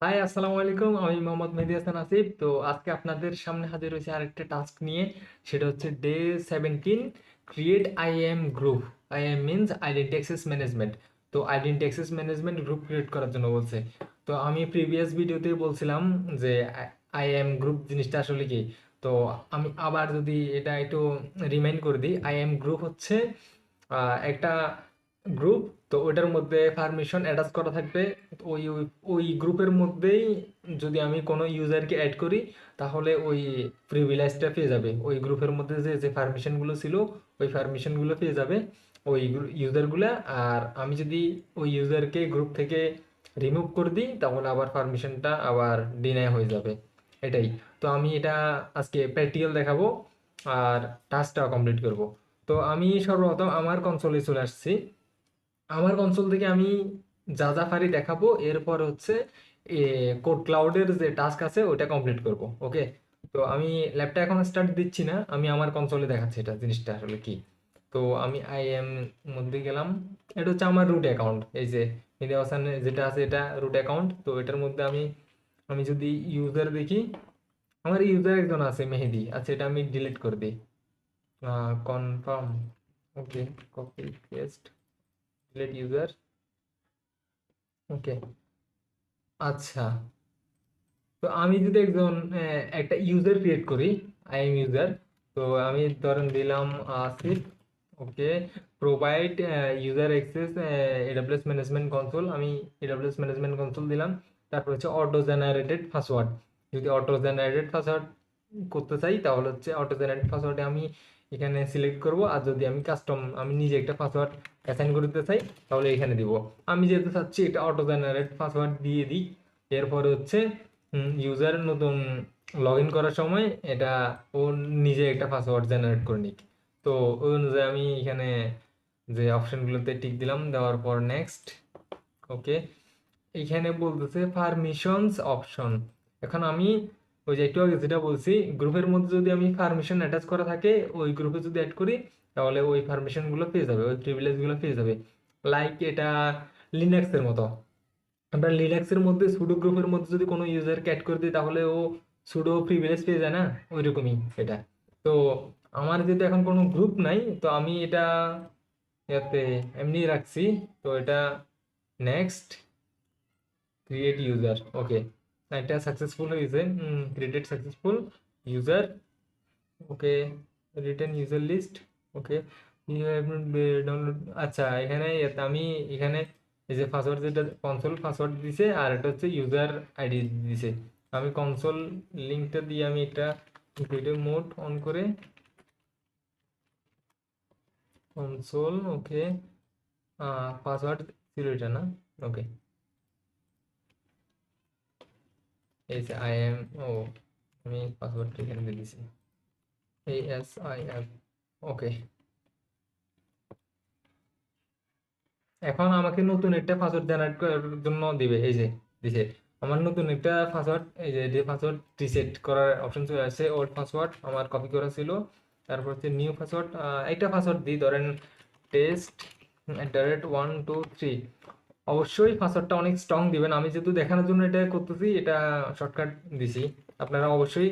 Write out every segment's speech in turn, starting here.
High, আসসালামু আলাইকুম। আমি মোহাম্মদ মেহেদী হাসান আসিফ। তো আজকে আপনাদের সামনে হাজির হয়েছে আরেকটা টাস্ক নিয়ে। সেটা হচ্ছে day 17, create IAM group. IAM means identity access management. তো identity access management group create করার জন্য বলছে। তো আমি প্রিভিয়াস ভিডিওতে বলছিলাম যে আইএম গ্রুপ জিনিসটা আসলে কি। তো আমি আবার যদি এটা একটু রিমাইন্ড করে দিই, আইএম গ্রুপ হচ্ছে একটা গ্রুপ। তো ওইটার মধ্যে পারমিশন অ্যাটাচ করা থাকবে। ওই ওই ওই গ্রুপের মধ্যেই যদি আমি কোনো ইউজারকে অ্যাড করি, তাহলে ওই প্রিভিলেজটা পেয়ে যাবে। ওই গ্রুপের মধ্যে যে যে পারমিশনগুলো ছিল, ওই পারমিশনগুলো পেয়ে যাবে ওই ইউজারগুলা। আর আমি যদি ওই ইউজারকে গ্রুপ থেকে রিমুভ করে দিই, তাহলে আবার পারমিশনটা আবার ডিনাই হয়ে যাবে। এটাই। তো আমি এটা আজকে প্র্যাকটিক্যাল দেখাবো আর টাস্কটা কমপ্লিট করব। তো আমি সর্বপ্রথম আমার কনসোলে চলে আসছি। আমার কনসোল থেকে আমি যা যা পারি দেখাবো, এরপর হচ্ছে কোড ক্লাউডের যে টাস্ক আছে ওটা কমপ্লিট করব। ওকে। তো আমি ল্যাপটা এখন স্টার্ট দিচ্ছি না, আমি আমার কনসোলে দেখাচ্ছি এটা জিনিসটা আসলে কি। তো আমি আই এম মধ্যে গেলাম। এটা হচ্ছে আমার রুট অ্যাকাউন্ট। এই যে মেহেদী হাসান যেটা আছে, এটা রুট অ্যাকাউন্ট। তো এটার মধ্যে আমি আমি যদি ইউজার দেখি, আমার ইউজার একজন আছে মেহেদি। আচ্ছা, এটা আমি ডিলিট করে দিই। Confirm. Okay. Copy paste, delete user. Okay. আচ্ছা, তো আমি যদি একজন একটা ইউজার ক্রিয়েট করি, আই এম ইউজার। তো আমি ধরেন দিলাম Asif. Okay. Provide user access AWS management console. আমি এডাব্লিউএস ম্যানেজমেন্ট কনসোল দিলাম। তারপর হচ্ছে অটো জেনারেটেড পাসওয়ার্ড। যদি অটো জেনারেটেড পাসওয়ার্ড করতে চাই, তাহলে হচ্ছে অটো জেনারেটেড পাসওয়ার্ডে আমি এখানে সিলেক্ট করব। আর যদি আমি কাস্টম, আমি নিজে একটা পাসওয়ার্ড অ্যাসাইন করতে চাই, তাহলে এখানে দিব। আমি যেহেতু চাচ্ছি এটা অটো জেনারেট পাসওয়ার্ড দিয়ে দিই। এরপরে হচ্ছে ইউজার নতুন লগ ইন করার সময় এটা ও নিজে একটা পাসওয়ার্ড জেনারেট করে নিক। তো ওই অনুযায়ী আমি এখানে যে অপশনগুলোতে টিক দিলাম, দেওয়ার পর নেক্সট। ওকে। এইখানে বলতেছে পারমিশনস অপশন। এখন আমি ওই যে একটু আগে যেটা বলছি, গ্রুপের মধ্যে যদি আমি পারমিশন অ্যাটাচ করা থাকে, ওই গ্রুপে যদি অ্যাড করি, তাহলে ওই পারমিশনগুলো পেয়ে যাবে, ওই প্রিভিলেজগুলো পেয়ে যাবে। লাইক এটা লিনাক্সের মতো। আমরা লিনাক্সের মধ্যে সুডো গ্রুপের মধ্যে যদি কোনো ইউজারকে অ্যাড করে দিই, তাহলে ও সুডো প্রিভিলেজ পেয়ে যায় না, ওই রকমই এটা। তো আমার যেহেতু এখন কোনো গ্রুপ নাই, তো আমি এটা ইয়াতে এমনি রাখছি। তো এটা নেক্সট, ক্রিয়েট ইউজার। ওকে। এটা সাকসেসফুল হয়েছে। Created successful user. Okay. Retain user list. Okay. You have download. আচ্ছা, এখানে আমি এখানে এই যে পাসওয়ার্ড, যেটা কনসোল পাসওয়ার্ড দিছে, আর এটা হচ্ছে ইউজার আইডি দিছে। আমি কনসোল লিঙ্কটা দিয়ে আমি একটা ভিডিও মোড অন করে কনসোল। ওকে। পাসওয়ার্ড ছিল এটা না? ওকে। এই যে আই এম, ও আমি পাসওয়ার্ডটা এখানে দিয়ে দিছি, ASIF। ওকে। এখন আমাকে নতুন একটা পাসওয়ার্ড জেনারেট করার জন্য দিবে। এই যে দিছে আমার নতুন একটা পাসওয়ার্ড। এই যে পাসওয়ার্ড রিসেট করার অপশন চলে আসছে। ওল্ড পাসওয়ার্ড আমার কপি করা ছিল। তারপর হচ্ছে নিউ পাসওয়ার্ড। একটা পাসওয়ার্ড দিই, ধরেন টেস্ট @123। অবশ্যই পাসওয়ার্ডটা অনেক স্ট্রং দিবেন। আমি যেহেতু দেখানোর জন্য এটা করতেছি, এটা শর্টকাট দিছি। আপনারা অবশ্যই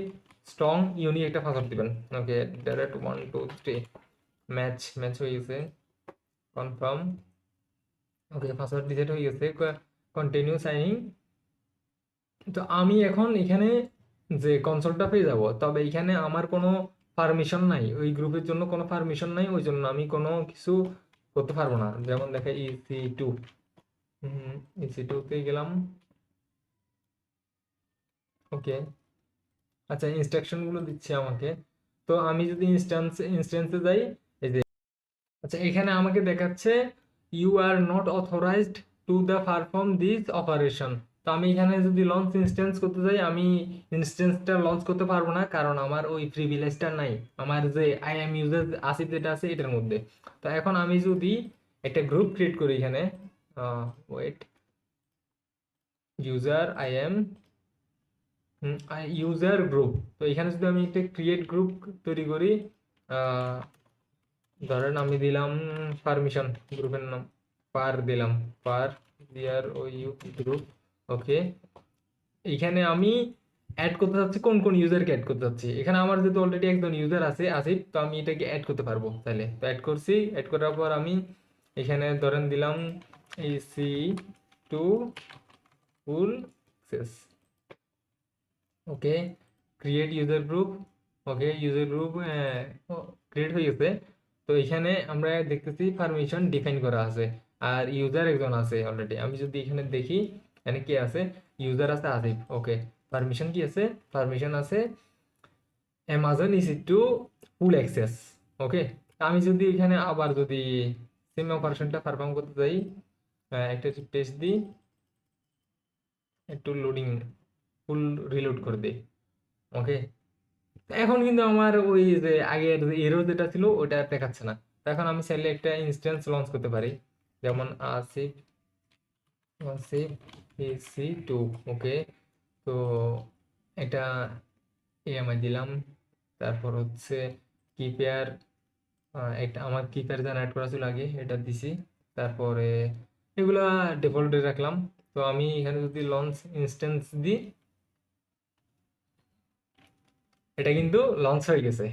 স্ট্রং ইউনিক একটা পাসওয়ার্ড দিবেন। ওকে। @123। ম্যাচ ম্যাচ হয়ে গেছে। কনফার্ম। ওকে, পাসওয়ার্ড রিসেট হয়ে গেছে। Continue signing. তো আমি এখন এখানে যে কনসোলটা পেয়ে যাব, তবে এখানে আমার কোনো পারমিশন নাই, ওই গ্রুপের জন্য কোনো পারমিশন নাই। ওই জন্য আমি কোনো কিছু করতে পারবো না। যেমন দেখে EC2। EC2 তে গেলাম। ওকে। আচ্ছা, ইনস্ট্রাকশন গুলো দিচ্ছে আমাকে। তো আমি যদি ইনস্ট্যান্সে যাই, এই যে আচ্ছা, এখানে আমাকে দেখাচ্ছে you are not authorized to the perform this operation. তো আমি এখানে যদি লঞ্চ ইনস্ট্যান্স করতে যাই, আমি ইনস্ট্যান্সটা লঞ্চ করতে পারবো না, কারণ আমার ওই প্রিভিলেজটা নাই। আমার যে আই এম ইউজার আসিফ যেটা আছে এটার মধ্যে। তো এখন আমি যদি একটা গ্রুপ ক্রিয়েট করি এখানে, wait, user I M user group. তো এখানে যদি আমি একটা ক্রিয়েট গ্রুপ তৈরি করি, আহ, ধরেন আমি দিলাম পারমিশন, গ্রুপের নাম পার দিলাম, পার DROU গ্রুপ। ওকে। এখানে আমি অ্যাড করতে চাচ্ছি কোন কোন ইউজারকে অ্যাড করতে চাচ্ছি। এখানে আমার যেহেতু অলরেডি একজন ইউজার আছে আসিফ, তো আমি এটাকে অ্যাড করতে পারবো তাহলে। তো অ্যাড করছি, অ্যাড করার পর আমি এখানে ধরেন দিলাম ইসি টু ফুল অ্যাক্সেস। ওকে, ক্রিয়েট ইউজার গ্রুপ। ওকে, ইউজার গ্রুপ ক্রিয়েট হয়ে গেছে। তো এখানে আমরা দেখতেছি পারমিশন ডিফাইন করা আছে, আর ইউজার একজন আছে অলরেডি। আমি যদি এখানে দেখি এখানে কি আছে, ইউজার আছে আসিফ। ওকে, পারমিশন কি আছে, পারমিশন আছে Amazon EC2 full access. Okay, আমি যদি এখানে আবার যদি সেম অপারেশনটা পারফর্ম করতে চাই, একটা টেস্ট দিই, একটু লোডিং ফুল রিলোড করে দিই। ওকে, এখন কিন্তু আমার ওই যে আগের এরর যেটা ছিল ওটা আর দেখাচ্ছে না। তো এখন আমি চাইলে একটা ইনস্ট্যান্স লঞ্চ করতে পারি, যেমন আসিফ আসিফ এসি টু। ওকে, তো এটা এএমআই দিলাম, তারপর হচ্ছে কিপেয়ার, একটা আমার কিপেয়ার যেন অ্যাড করা ছিল আগে এটা দিছি, তারপরে এগুলা ডিফল্টে রাখলাম। তো আমি এখানে যদি লঞ্চ ইনস্ট্যান্স দিই, এটা কিন্তু লঞ্চ হয়ে গেছে।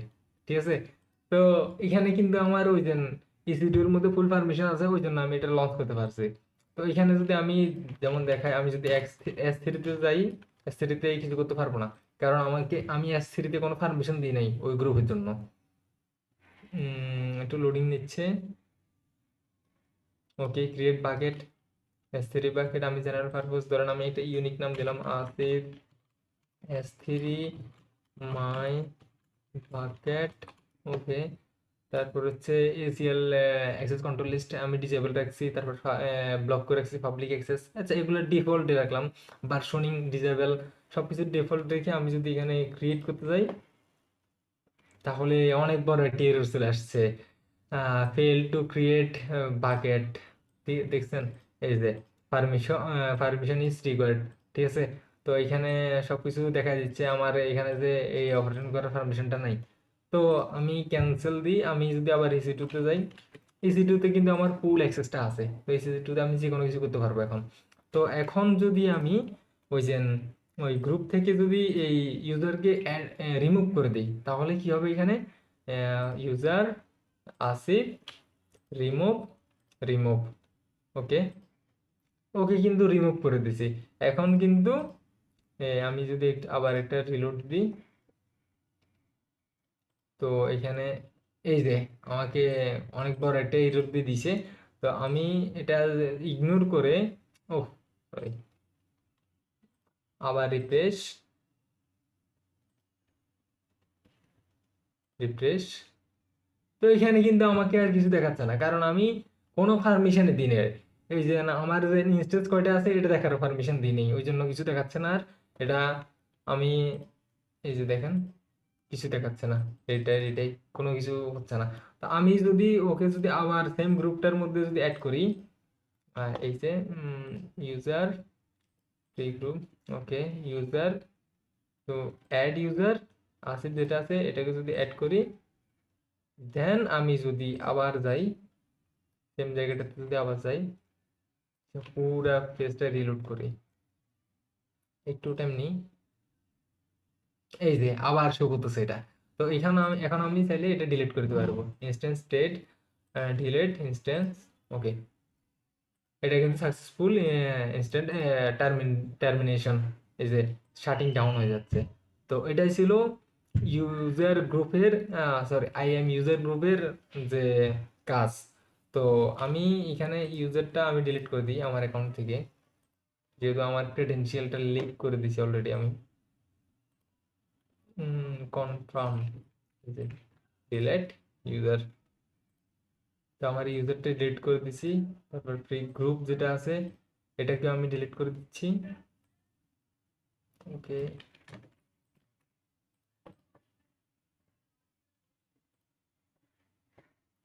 ঠিক আছে, তো এখানে কিন্তু আমার ওই যে ইসি2 এর মধ্যে ফুল পারমিশন আছে, ওই জন্য আমি এটা লঞ্চ করতে পারছি। তো এখানে যদি আমি যেমন দেখাই, আমি যদি এস3 তে যাই, এস3 তে কিছু করতে পারবো না, কারণ আমি এস3 তে কোনো পারমিশন দিই নাই ওই গ্রুপের জন্য। একটু লোডিং নিচ্ছে। ওকে, ক্রিয়েট বাকেট, এস3 বাকেট। আমি জেনারেল পারপোজ ধরেন আমি একটা ইউনিক নাম দিলাম আসিফ এস3 মাই বাকেট। ওকে, তারপর হচ্ছে এসিএল অ্যাক্সেস কন্ট্রোল লিস্ট আমি ডিসেবল রাখছি, তারপর ব্লক করে রাখছি পাবলিক অ্যাক্সেস। আচ্ছা, এগুলো ডিফল্টে রাখলাম, ভার্সনিং ডিসেবল সবকিছু ডিফল্ট রেখে আমি যদি এখানে ক্রিয়েট করতে যাই, তাহলে অনেক বড় একটি এরর চলে আসছে, ফেল টু ক্রিয়েট বাকেট। দেখছেন, এই যে পারমিশন পারমিশন ইজ রিকোয়ার্ড। ঠিক আছে, তো এখানে সবকিছু দেখা যাচ্ছে আমার এখানে যে এই অপারেশন করার পারমিশনটা নাই। তো আমি ক্যান্সেল দিই, আমি যদি আবার ইসি2 তে যাই, ইসি2 তে কিন্তু আমার ফুল অ্যাক্সেসটা আছে। তো ইসি2 তে আমি যে কোনো কিছু করতে পারবো এখন। তো এখন যদি আমি ওই যে ওই গ্রুপ থেকে যদি এই ইউজারকে রিমুভ করে দিই, তাহলে কি হবে এখানে, ইউজার আসিফ রিমুভ রিমুভ। ওকে, ওকে কিন্তু রিমুভ করে দিছি। এখন কিন্তু আমি যদি আবার একটা রিলোড দিই, তো এখানে এই যে আমাকে অনেক বড় একটা এরর দিয়ে দিছে। তো আমি এটা ইগনোর করে, ও সরি, আবার রিফ্রেশ রিফ্রেশ। তো এখানে কিন্তু আমাকে আর কিছু দেখাচ্ছে না, কারণ আমি কোনো পারমিশন দিই নাই। এই যে না, আমার যে ইনস্টেন্স কয়টা আছে এটা দেখার পারমিশন দিই নেই, ওই জন্য কিছু দেখাচ্ছে না। আর এটা আমি, এই যে দেখেন, কিছু দেখাচ্ছে না, এটাই কোনো কিছু হচ্ছে না। তো আমি যদি ওকে যদি আবার সেম গ্রুপটার মধ্যে যদি অ্যাড করি, এই যে ইউজার ফ্রি গ্রুপ। ওকে, ইউজার, তো অ্যাড ইউজার আসিফ যেটা আছে এটাকে যদি অ্যাড করি, দেন আমি যদি আবার যাই সেম জায়গাটাতে, যদি আবার যাই, পুরা পেজটা রিলোড করি, একটু টাইম নিই, এই যে আবার শো করতেছে এটা। তো এখানে আমি এখন আমি চাইলে এটা ডিলিট করতে পারবো, ইনস্ট্যান্স স্টেট ডিলিট ইনস্ট্যান্স। ওকে, এটা কিন্তু সাকসেসফুল ইনস্ট্যান্ট টার্মিনেশন, এই যে শাটিং ডাউন হয়ে যাচ্ছে। তো এটাই ছিল ইউজার গ্রুপের, সরি আইএম ইউজার গ্রুপের যে কাজ। তো আমি এখানে ইউজারটা আমি ডিলিট করে দিই আমার অ্যাকাউন্ট থেকে, যেহেতু আমার ক্রেডেনশিয়ালটা লিক করে দিছি অলরেডি আমি। Confirm, delete user. তো আমার ইউজারটা ডিলিট করে দিছি, তারপর ফ্রি গ্রুপ যেটা আছে এটাকে আমি ডিলিট করে দিচ্ছি। ওকে,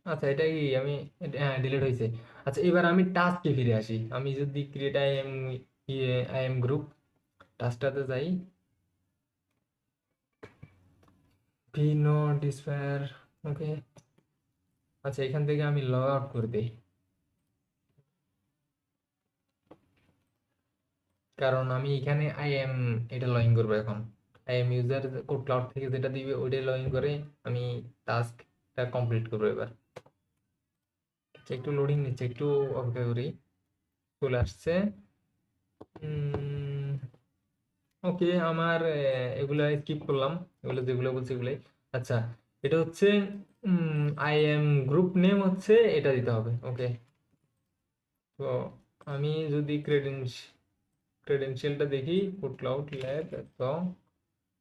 আচ্ছা এটাই আমি, হ্যাঁ ডিলিট হয়েছে। আচ্ছা, এবার আমি টাস্কে ফিরে আসি। আমি যদি ক্রিয়েট আই এম গ্রুপ টাস্কটাতে যাই, ভি নো ডিসপেয়ার। ওকে, আচ্ছা এখান থেকে আমি লগ আউট করে দিই, কারণ আমি এখানে আই এম এটা লগ ইন করবো এখন। I am user code cloud থেকে যেটা দিবে ওইটাই লগ ইন করে আমি টাস্কটা কমপ্লিট করবো এবার। আচ্ছা, একটু লোডিং নিচ্ছে, একটু অপেক্ষা করি। চলে আসছে। ওকে, আমার এগুলা স্কিপ করলাম, এগুলো যেগুলো বলছি এগুলাই। আচ্ছা, এটা হচ্ছে আই এম গ্রুপ নেম হচ্ছে এটা দিতে হবে। ওকে, তো আমি যদি ক্রেডেনশিয়ালটা দেখি, ফুড ক্লাউড ল্যাব, তো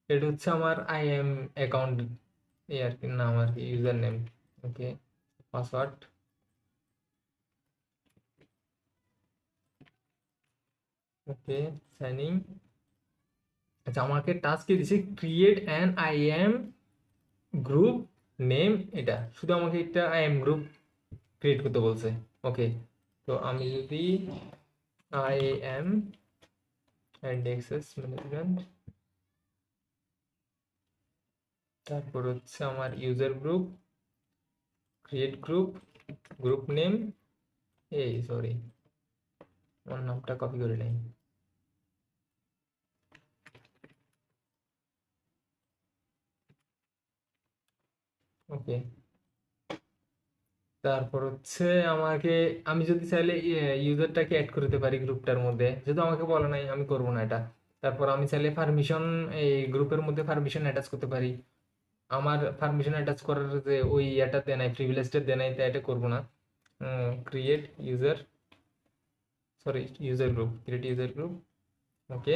এটা হচ্ছে আমার আই এম অ্যাকাউন্ট, এই আর কি নাম আর কি, ইউজার নেম। ওকে, পাসওয়ার্ড। ওকে, সাইনিং। আচ্ছা, আমাকে টাস্কে দিছে create an I am group name, এটা শুধু আমাকে একটা আই এম গ্রুপ ক্রিয়েট করতে বলছে। ওকে, তো আমি যদি I am and access management, তারপর হচ্ছে আমার user group, create group, group name, এই সরি আমার নামটা কপি করে নেই। ওকে, তারপর হচ্ছে আমাকে, আমি যদি চাইলে ইউজারটাকে অ্যাড করতে পারি গ্রুপটার মধ্যে, যেহেতু আমাকে বলে নাই আমি করবো না এটা। তারপর আমি চাইলে পারমিশন, এই গ্রুপের মধ্যে পারমিশন অ্যাটাচ করতে পারি। আমার পারমিশন অ্যাটাচ করার যে ওই এটা দেয় নাই, প্রিভিলেজটা দেয় নাই, তাই এটা করবো না। Create user, sorry user group, create user group. Okay,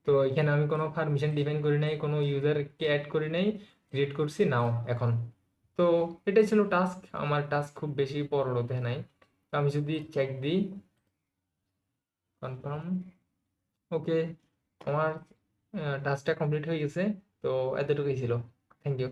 তো এখানে আমি কোনো পারমিশন ডিফাইন করি নাই, কোনো ইউজারকে অ্যাড করি নাই, ক্রিয়েট করছি নাও এখন। তো এটাই ছিল টাস্ক, আমার টাস্ক খুব বেশি বড় দেয় নাই। তো আমি যদি চেক দিই, কনফার্ম। ওকে, আমার টাস্কটা কমপ্লিট হয়ে গেছে। তো এতটুকুই ছিল। Thank you.